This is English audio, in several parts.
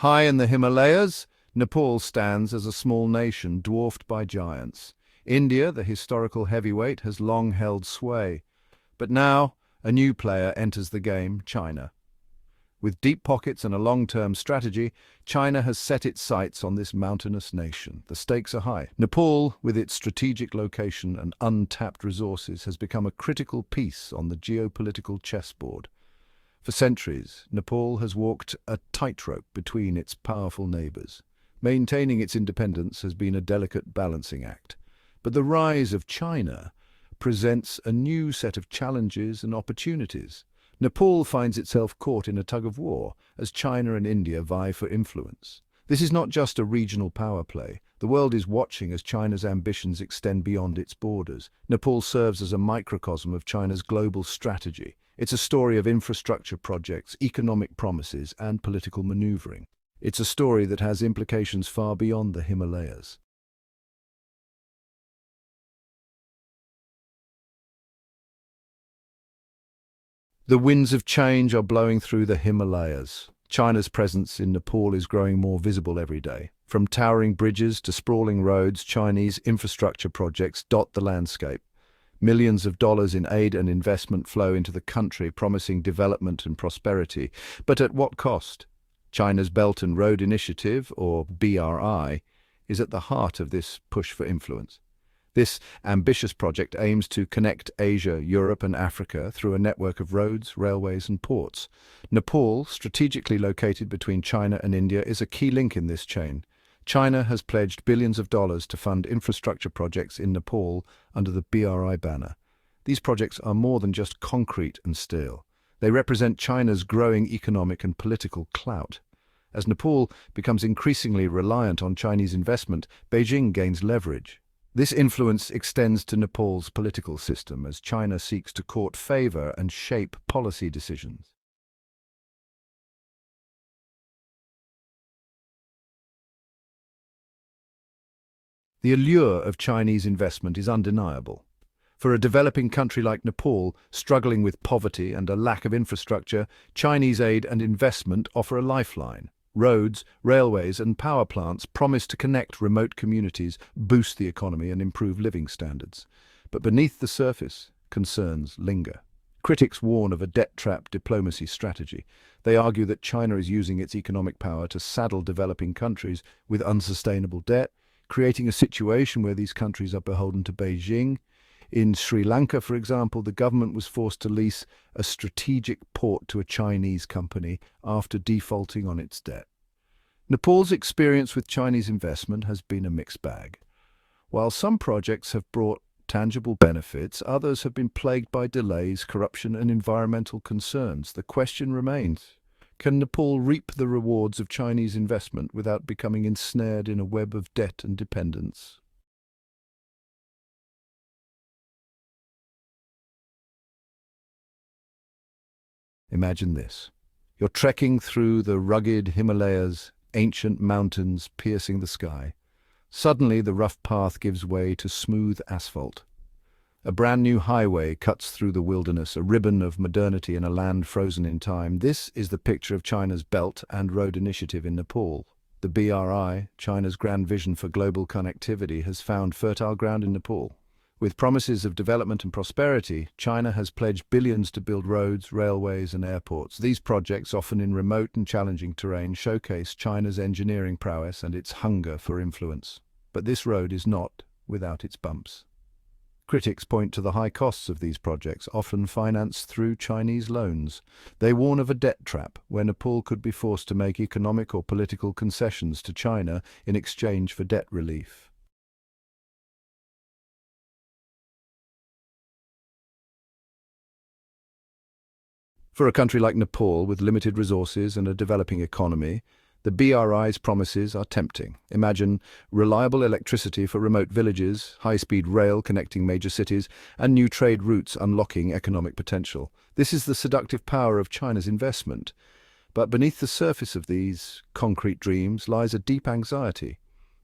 High in the Himalayas, Nepal stands as a small nation dwarfed by giants. India, the historical heavyweight, has long held sway. But now, a new player enters the game, China. With deep pockets and a long-term strategy, China has set its sights on this mountainous nation. The stakes are high. Nepal, with its strategic location and untapped resources, has become a critical piece on the geopolitical chessboard. For centuries, Nepal has walked a tightrope between its powerful neighbours. Maintaining its independence has been a delicate balancing act. But the rise of China presents a new set of challenges and opportunities. Nepal finds itself caught in a tug-of-war as China and India vie for influence. This is not just a regional power play. The world is watching as China's ambitions extend beyond its borders. Nepal serves as a microcosm of China's global strategy. It's a story of infrastructure projects, economic promises, and political maneuvering. It's a story that has implications far beyond the Himalayas. The winds of change are blowing through the Himalayas. China's presence in Nepal is growing more visible every day. From towering bridges to sprawling roads, Chinese infrastructure projects dot the landscape. Millions of dollars in aid and investment flow into the country, promising development and prosperity. But at what cost? China's Belt and Road Initiative, or BRI, is at the heart of this push for influence. This ambitious project aims to connect Asia, Europe and Africa through a network of roads, railways and ports. Nepal, strategically located between China and India, is a key link in this chain. China has pledged billions of dollars to fund infrastructure projects in Nepal under the BRI banner. These projects are more than just concrete and steel. They represent China's growing economic and political clout. As Nepal becomes increasingly reliant on Chinese investment, Beijing gains leverage. This influence extends to Nepal's political system as China seeks to court favor and shape policy decisions. The allure of Chinese investment is undeniable. For a developing country like Nepal, struggling with poverty and a lack of infrastructure, Chinese aid and investment offer a lifeline. Roads, railways and power plants promise to connect remote communities, boost the economy and improve living standards. But beneath the surface, concerns linger. Critics warn of a debt-trap diplomacy strategy. They argue that China is using its economic power to saddle developing countries with unsustainable debt, creating a situation where these countries are beholden to Beijing. In Sri Lanka, for example, the government was forced to lease a strategic port to a Chinese company after defaulting on its debt. Nepal's experience with Chinese investment has been a mixed bag. While some projects have brought tangible benefits, others have been plagued by delays, corruption and environmental concerns. The question remains, can Nepal reap the rewards of Chinese investment without becoming ensnared in a web of debt and dependence? Imagine this. You're trekking through the rugged Himalayas, ancient mountains piercing the sky. Suddenly, the rough path gives way to smooth asphalt. A brand new highway cuts through the wilderness, a ribbon of modernity in a land frozen in time. This is the picture of China's Belt and Road Initiative in Nepal. The BRI, China's grand vision for global connectivity, has found fertile ground in Nepal. With promises of development and prosperity, China has pledged billions to build roads, railways and airports. These projects, often in remote and challenging terrain, showcase China's engineering prowess and its hunger for influence. But this road is not without its bumps. Critics point to the high costs of these projects, often financed through Chinese loans. They warn of a debt trap, where Nepal could be forced to make economic or political concessions to China in exchange for debt relief. For a country like Nepal, with limited resources and a developing economy, the BRI's promises are tempting. Imagine reliable electricity for remote villages, high-speed rail connecting major cities, and new trade routes unlocking economic potential. This is the seductive power of China's investment. But beneath the surface of these concrete dreams lies a deep anxiety.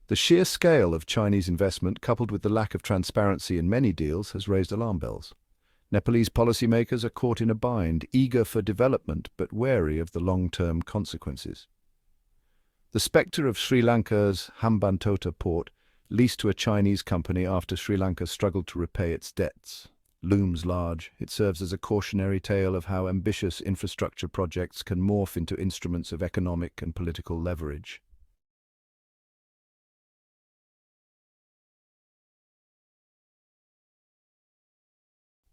The sheer scale of Chinese investment, coupled with the lack of transparency in many deals, has raised alarm bells. Nepalese policymakers are caught in a bind, eager for development but wary of the long-term consequences. The spectre of Sri Lanka's Hambantota port, leased to a Chinese company after Sri Lanka struggled to repay its debts, looms large. It serves as a cautionary tale of how ambitious infrastructure projects can morph into instruments of economic and political leverage.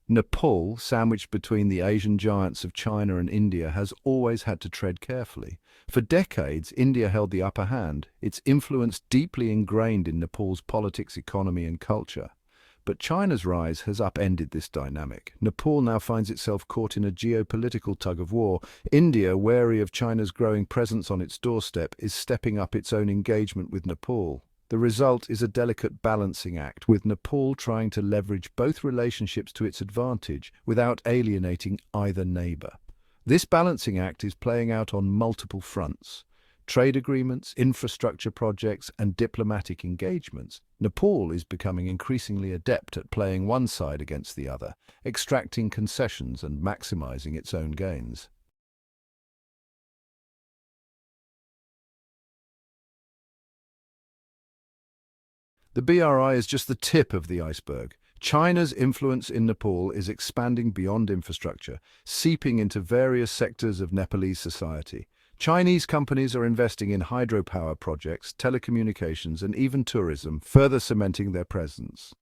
Nepal, sandwiched between the Asian giants of China and India, has always had to tread carefully. For decades, India held the upper hand, its influence deeply ingrained in Nepal's politics, economy, and culture. But China's rise has upended this dynamic. Nepal now finds itself caught in a geopolitical tug-of-war. India, wary of China's growing presence on its doorstep, is stepping up its own engagement with Nepal. The result is a delicate balancing act, with Nepal trying to leverage both relationships to its advantage without alienating either neighbor. This balancing act is playing out on multiple fronts: trade agreements, infrastructure projects, and diplomatic engagements. Nepal is becoming increasingly adept at playing one side against the other, extracting concessions and maximizing its own gains. The BRI is just the tip of the iceberg. China's influence in Nepal is expanding beyond infrastructure, seeping into various sectors of Nepalese society. Chinese companies are investing in hydropower projects, telecommunications, and even tourism, further cementing their presence.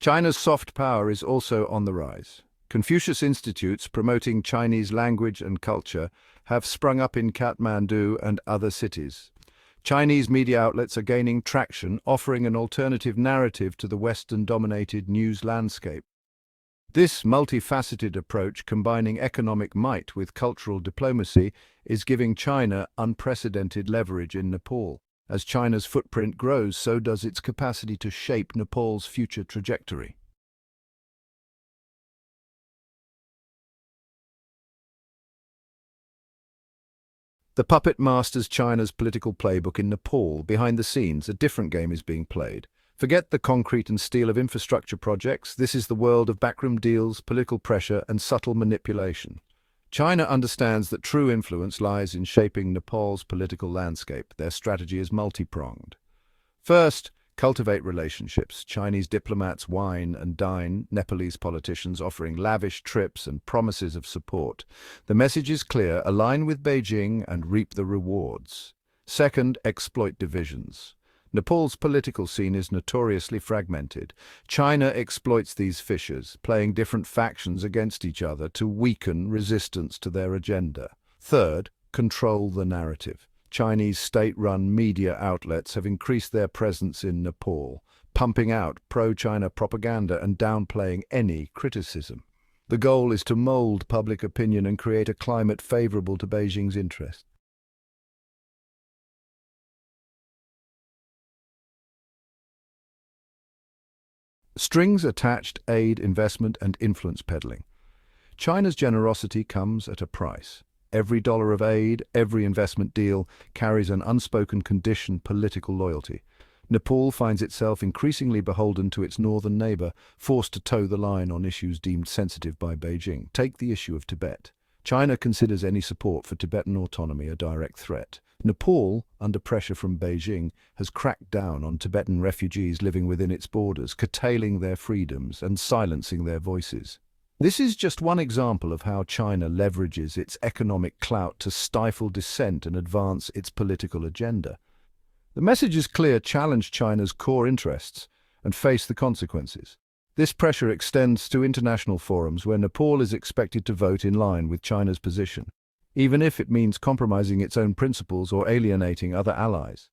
China's soft power is also on the rise. Confucius institutes promoting Chinese language and culture have sprung up in Kathmandu and other cities. Chinese media outlets are gaining traction, offering an alternative narrative to the Western-dominated news landscape. This multifaceted approach, combining economic might with cultural diplomacy, is giving China unprecedented leverage in Nepal. As China's footprint grows, so does its capacity to shape Nepal's future trajectory. The puppet masters China's political playbook in Nepal. Behind the scenes, a different game is being played. Forget the concrete and steel of infrastructure projects. This is the world of backroom deals, political pressure, and subtle manipulation. China understands that true influence lies in shaping Nepal's political landscape. Their strategy is multi-pronged. First, cultivate relationships. Chinese diplomats wine and dine Nepalese politicians, offering lavish trips and promises of support. The message is clear: align with Beijing and reap the rewards. Second, exploit divisions. Nepal's political scene is notoriously fragmented. China exploits these fissures, playing different factions against each other to weaken resistance to their agenda. Third, control the narrative. Chinese state-run media outlets have increased their presence in Nepal, pumping out pro-China propaganda and downplaying any criticism. The goal is to mold public opinion and create a climate favorable to Beijing's interests. Strings-attached aid, investment, and influence peddling. China's generosity comes at a price. Every dollar of aid, every investment deal carries an unspoken condition: political loyalty. Nepal finds itself increasingly beholden to its northern neighbor, forced to toe the line on issues deemed sensitive by Beijing. Take the issue of Tibet. China considers any support for Tibetan autonomy a direct threat. Nepal, under pressure from Beijing, has cracked down on Tibetan refugees living within its borders, curtailing their freedoms and silencing their voices. This is just one example of how China leverages its economic clout to stifle dissent and advance its political agenda. The message is clear: challenge China's core interests and face the consequences. This pressure extends to international forums where Nepal is expected to vote in line with China's position, even if it means compromising its own principles or alienating other allies.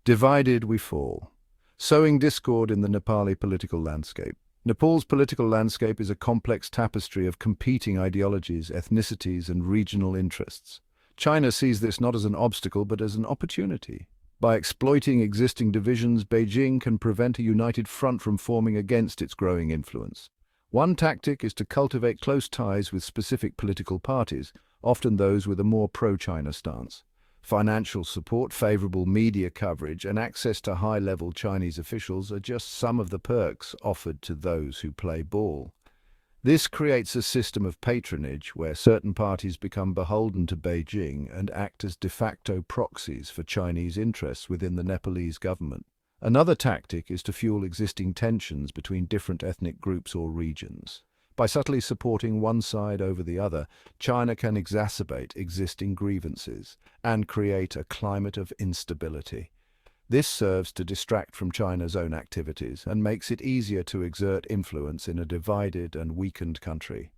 Divided we fall. Sowing discord in the Nepali political landscape. Nepal's political landscape is a complex tapestry of competing ideologies, ethnicities, and regional interests. China sees this not as an obstacle but as an opportunity. By exploiting existing divisions, Beijing can prevent a united front from forming against its growing influence. One tactic is to cultivate close ties with specific political parties, often those with a more pro-China stance. Financial support, favorable media coverage, and access to high-level Chinese officials are just some of the perks offered to those who play ball. This creates a system of patronage where certain parties become beholden to Beijing and act as de facto proxies for Chinese interests within the Nepalese government. Another tactic is to fuel existing tensions between different ethnic groups or regions. By subtly supporting one side over the other, China can exacerbate existing grievances and create a climate of instability. This serves to distract from China's own activities and makes it easier to exert influence in a divided and weakened country.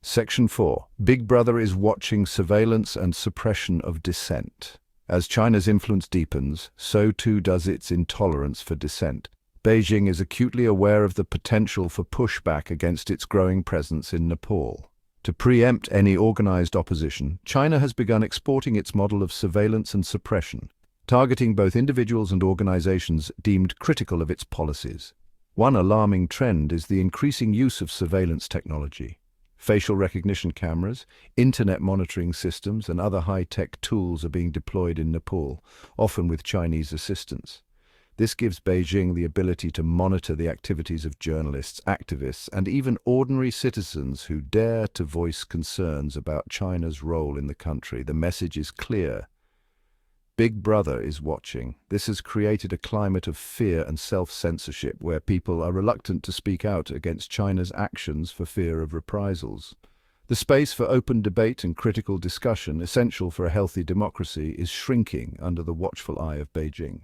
Section 4. Big Brother is watching surveillance and suppression of dissent. As China's influence deepens, so too does its intolerance for dissent. Beijing is acutely aware of the potential for pushback against its growing presence in Nepal. To preempt any organized opposition, China has begun exporting its model of surveillance and suppression, targeting both individuals and organizations deemed critical of its policies. One alarming trend is the increasing use of surveillance technology. Facial recognition cameras, internet monitoring systems, and other high-tech tools are being deployed in Nepal, often with Chinese assistance. This gives Beijing the ability to monitor the activities of journalists, activists, and even ordinary citizens who dare to voice concerns about China's role in the country. The message is clear. Big Brother is watching. This has created a climate of fear and self-censorship where people are reluctant to speak out against China's actions for fear of reprisals. The space for open debate and critical discussion, essential for a healthy democracy, is shrinking under the watchful eye of Beijing.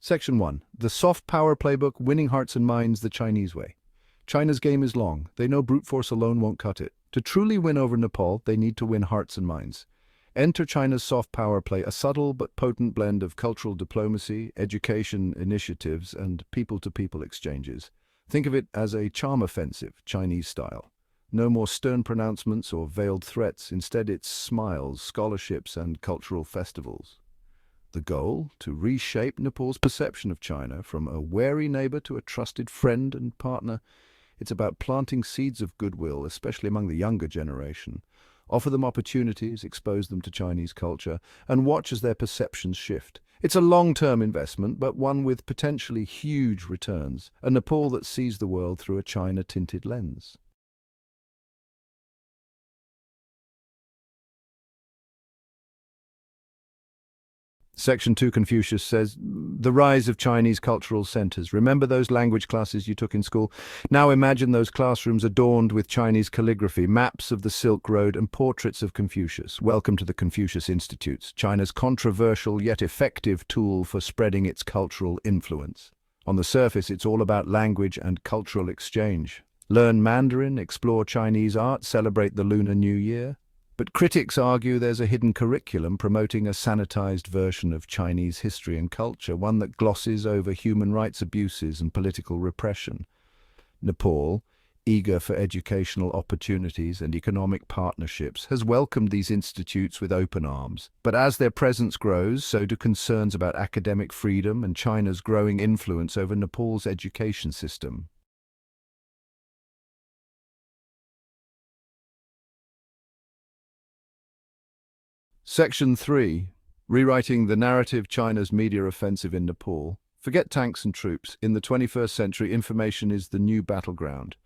Section 1. The Soft Power Playbook, Winning Hearts and Minds the Chinese Way. China's game is long. They know brute force alone won't cut it. To truly win over Nepal, they need to win hearts and minds. Enter China's soft power play, a subtle but potent blend of cultural diplomacy, education initiatives, and people-to-people exchanges. Think of it as a charm offensive, Chinese style. No more stern pronouncements or veiled threats. Instead, it's smiles, scholarships, and cultural festivals. The goal? To reshape Nepal's perception of China from a wary neighbor to a trusted friend and partner. It's about planting seeds of goodwill, especially among the younger generation. Offer them opportunities, expose them to Chinese culture, and watch as their perceptions shift. It's a long-term investment, but one with potentially huge returns. A Nepal that sees the world through a China-tinted lens. Section 2, Confucius says, the rise of Chinese cultural centers. Remember those language classes you took in school? Now imagine those classrooms adorned with Chinese calligraphy, maps of the Silk Road, and portraits of Confucius. Welcome to the Confucius Institutes, China's controversial yet effective tool for spreading its cultural influence. On the surface, it's all about language and cultural exchange. Learn Mandarin, explore Chinese art, celebrate the Lunar New Year. But critics argue there's a hidden curriculum promoting a sanitized version of Chinese history and culture, one that glosses over human rights abuses and political repression. Nepal, eager for educational opportunities and economic partnerships, has welcomed these institutes with open arms. But as their presence grows, so do concerns about academic freedom and China's growing influence over Nepal's education system. Section 3. Rewriting the narrative, China's media offensive in Nepal. Forget tanks and troops. In the 21st century, information is the new battleground.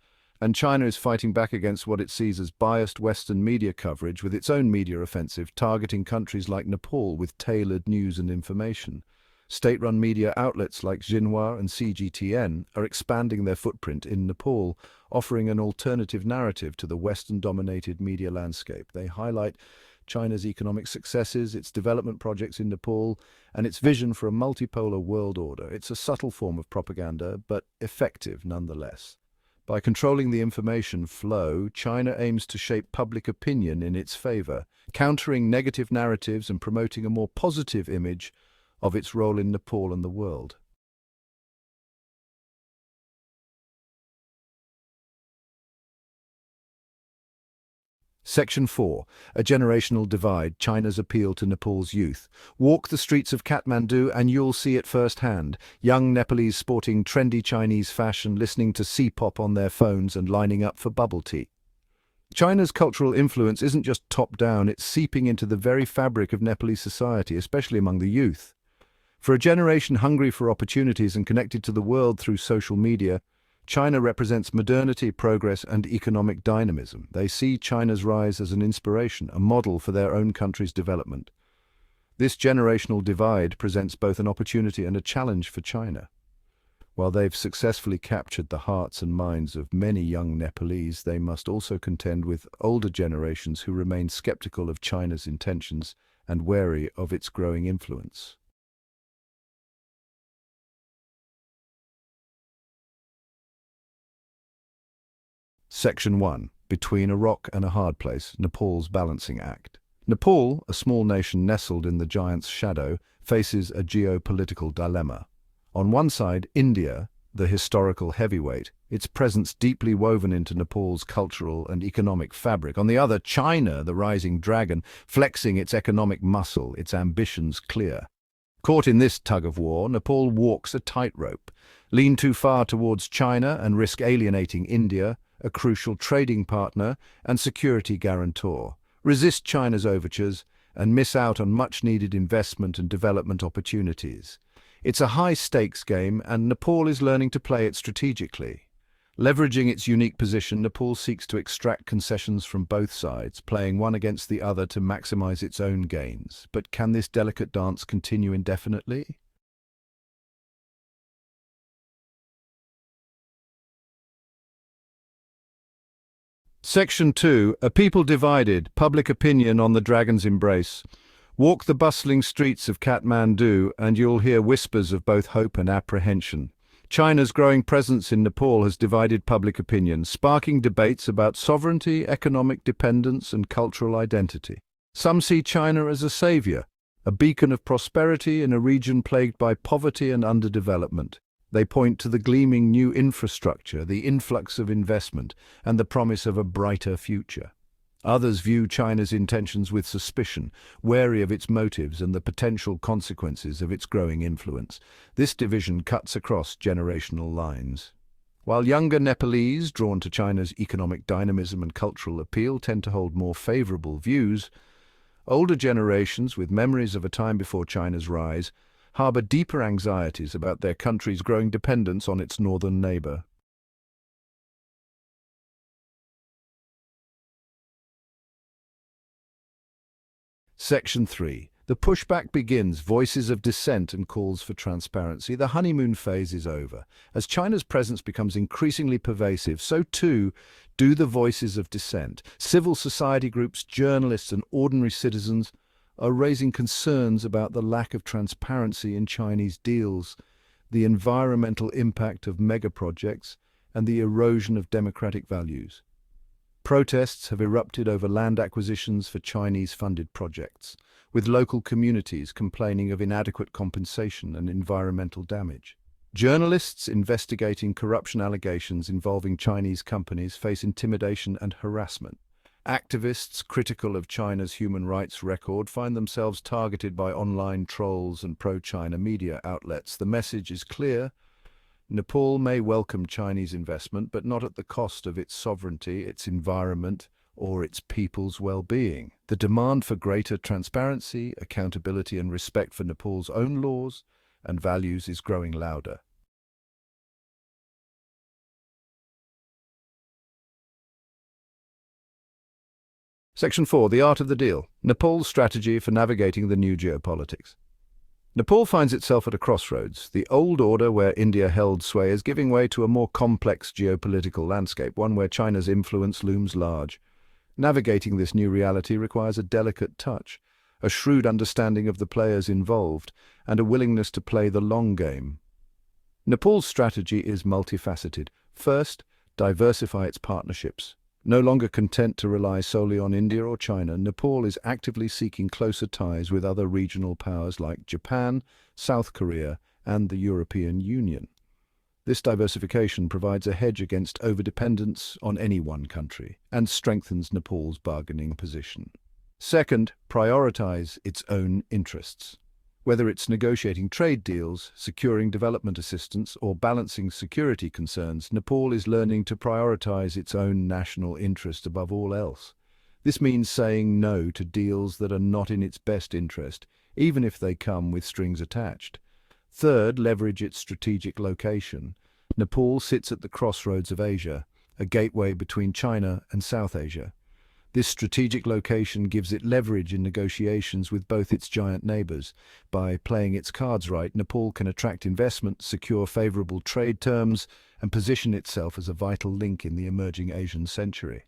And China is fighting back against what it sees as biased Western media coverage with its own media offensive, targeting countries like Nepal with tailored news and information. State-run media outlets like Xinhua and CGTN are expanding their footprint in Nepal, offering an alternative narrative to the Western-dominated media landscape. They highlight China's economic successes, its development projects in Nepal, and its vision for a multipolar world order. It's a subtle form of propaganda, but effective nonetheless. By controlling the information flow, China aims to shape public opinion in its favor, countering negative narratives and promoting a more positive image of its role in Nepal and the world. Section 4. A generational divide, China's appeal to Nepal's youth. Walk the streets of Kathmandu and you'll see it firsthand. Young Nepalese sporting trendy Chinese fashion, listening to C-pop on their phones and lining up for bubble tea. China's cultural influence isn't just top-down, it's seeping into the very fabric of Nepalese society, especially among the youth. For a generation hungry for opportunities and connected to the world through social media, China represents modernity, progress, and economic dynamism. They see China's rise as an inspiration, a model for their own country's development. This generational divide presents both an opportunity and a challenge for China. While they've successfully captured the hearts and minds of many young Nepalese, they must also contend with older generations who remain skeptical of China's intentions and wary of its growing influence. Section 1. Between a Rock and a Hard Place, Nepal's Balancing Act. Nepal, a small nation nestled in the giant's shadow, faces a geopolitical dilemma. On one side, India, the historical heavyweight, its presence deeply woven into Nepal's cultural and economic fabric. On the other, China, the rising dragon, flexing its economic muscle, its ambitions clear. Caught in this tug-of-war, Nepal walks a tightrope. Lean too far towards China and risk alienating India, a crucial trading partner and security guarantor. Resist China's overtures and miss out on much-needed investment and development opportunities. It's a high-stakes game, and Nepal is learning to play it strategically. Leveraging its unique position, Nepal seeks to extract concessions from both sides, playing one against the other to maximize its own gains. But can this delicate dance continue indefinitely? Section 2. A people divided, public opinion on the dragon's embrace. Walk the bustling streets of Kathmandu and you'll hear whispers of both hope and apprehension. China's growing presence in Nepal has divided public opinion, sparking debates about sovereignty, economic dependence, and cultural identity. Some see China as a savior, a beacon of prosperity in a region plagued by poverty and underdevelopment. They point to the gleaming new infrastructure, the influx of investment, and the promise of a brighter future. Others view China's intentions with suspicion, wary of its motives and the potential consequences of its growing influence. This division cuts across generational lines. While younger Nepalese, drawn to China's economic dynamism and cultural appeal, tend to hold more favorable views, older generations, with memories of a time before China's rise, harbor deeper anxieties about their country's growing dependence on its northern neighbor. Section 3. The pushback begins, voices of dissent and calls for transparency. The honeymoon phase is over. As China's presence becomes increasingly pervasive, so too do the voices of dissent. Civil society groups, journalists, and ordinary citizens are raising concerns about the lack of transparency in Chinese deals, the environmental impact of megaprojects, and the erosion of democratic values. Protests have erupted over land acquisitions for Chinese-funded projects, with local communities complaining of inadequate compensation and environmental damage. Journalists investigating corruption allegations involving Chinese companies face intimidation and harassment. Activists critical of China's human rights record find themselves targeted by online trolls and pro-China media outlets. The message is clear. Nepal may welcome Chinese investment, but not at the cost of its sovereignty, its environment, or its people's well-being. The demand for greater transparency, accountability, and respect for Nepal's own laws and values is growing louder. Section 4. The Art of the Deal. Nepal's strategy for navigating the new geopolitics. Nepal finds itself at a crossroads. The old order where India held sway is giving way to a more complex geopolitical landscape, one where China's influence looms large. Navigating this new reality requires a delicate touch, a shrewd understanding of the players involved, and a willingness to play the long game. Nepal's strategy is multifaceted. First, diversify its partnerships. No longer content to rely solely on India or China, Nepal is actively seeking closer ties with other regional powers like Japan, South Korea, and the European Union. This diversification provides a hedge against overdependence on any one country and strengthens Nepal's bargaining position. Second, prioritize its own interests. Whether it's negotiating trade deals, securing development assistance, or balancing security concerns, Nepal is learning to prioritize its own national interest above all else. This means saying no to deals that are not in its best interest, even if they come with strings attached. Third, leverage its strategic location. Nepal sits at the crossroads of Asia, a gateway between China and South Asia. This strategic location gives it leverage in negotiations with both its giant neighbors. By playing its cards right, Nepal can attract investment, secure favorable trade terms, and position itself as a vital link in the emerging Asian century.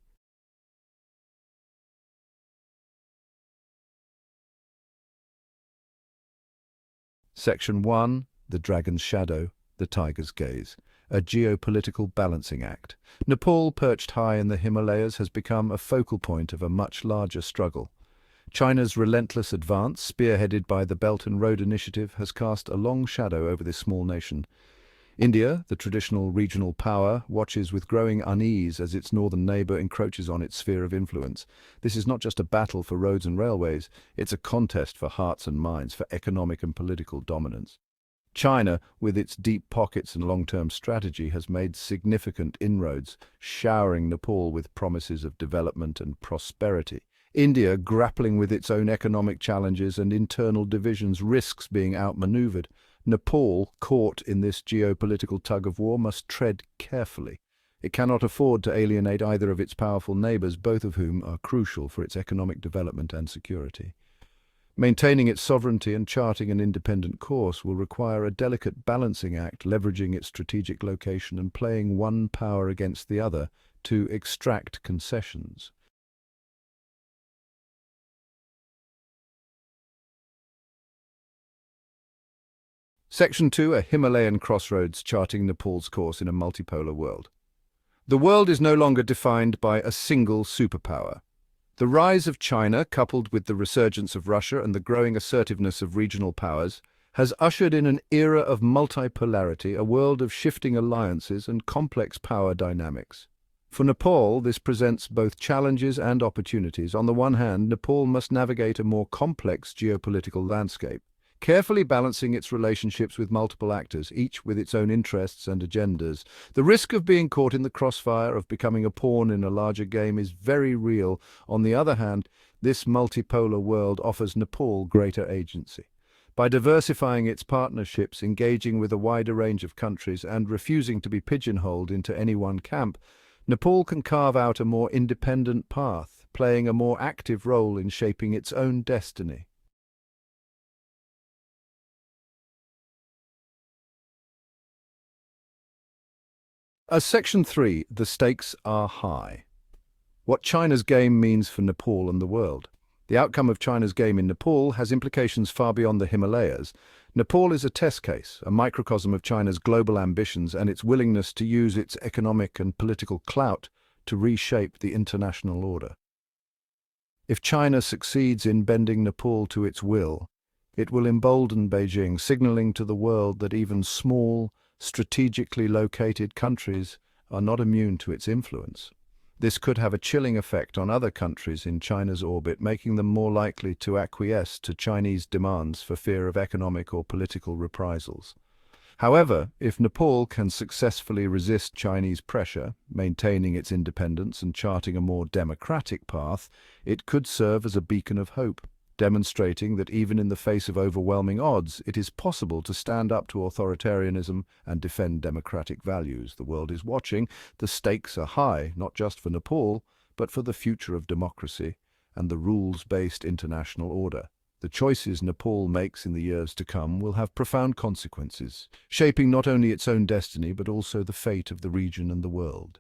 Section 1. The Dragon's Shadow, the Tiger's Gaze. A Geopolitical Balancing Act. Nepal, perched high in the Himalayas, has become a focal point of a much larger struggle. China's relentless advance, spearheaded by the Belt and Road Initiative, has cast a long shadow over this small nation. India, the traditional regional power, watches with growing unease as its northern neighbour encroaches on its sphere of influence. This is not just a battle for roads and railways, it's a contest for hearts and minds, for economic and political dominance. China, with its deep pockets and long-term strategy, has made significant inroads, showering Nepal with promises of development and prosperity. India, grappling with its own economic challenges and internal divisions, risks being outmaneuvered. Nepal, caught in this geopolitical tug-of-war, must tread carefully. It cannot afford to alienate either of its powerful neighbours, both of whom are crucial for its economic development and security. Maintaining its sovereignty and charting an independent course will require a delicate balancing act, leveraging its strategic location and playing one power against the other to extract concessions. Section 2. A Himalayan crossroads, charting Nepal's course in a multipolar world. The world is no longer defined by a single superpower. The rise of China, coupled with the resurgence of Russia and the growing assertiveness of regional powers, has ushered in an era of multipolarity, a world of shifting alliances and complex power dynamics. For Nepal, this presents both challenges and opportunities. On the one hand, Nepal must navigate a more complex geopolitical landscape, carefully balancing its relationships with multiple actors, each with its own interests and agendas. The risk of being caught in the crossfire, of becoming a pawn in a larger game, is very real. On the other hand, this multipolar world offers Nepal greater agency. By diversifying its partnerships, engaging with a wider range of countries, and refusing to be pigeonholed into any one camp, Nepal can carve out a more independent path, playing a more active role in shaping its own destiny. As Section 3, the stakes are high. What China's game means for Nepal and the world. The outcome of China's game in Nepal has implications far beyond the Himalayas. Nepal is a test case, a microcosm of China's global ambitions and its willingness to use its economic and political clout to reshape the international order. If China succeeds in bending Nepal to its will, it will embolden Beijing, signaling to the world that even small, strategically located countries are not immune to its influence. This could have a chilling effect on other countries in China's orbit, making them more likely to acquiesce to Chinese demands for fear of economic or political reprisals. However, if Nepal can successfully resist Chinese pressure, maintaining its independence and charting a more democratic path, it could serve as a beacon of hope, demonstrating that even in the face of overwhelming odds, it is possible to stand up to authoritarianism and defend democratic values. The world is watching. The stakes are high, not just for Nepal, but for the future of democracy and the rules-based international order. The choices Nepal makes in the years to come will have profound consequences, shaping not only its own destiny but also the fate of the region and the world.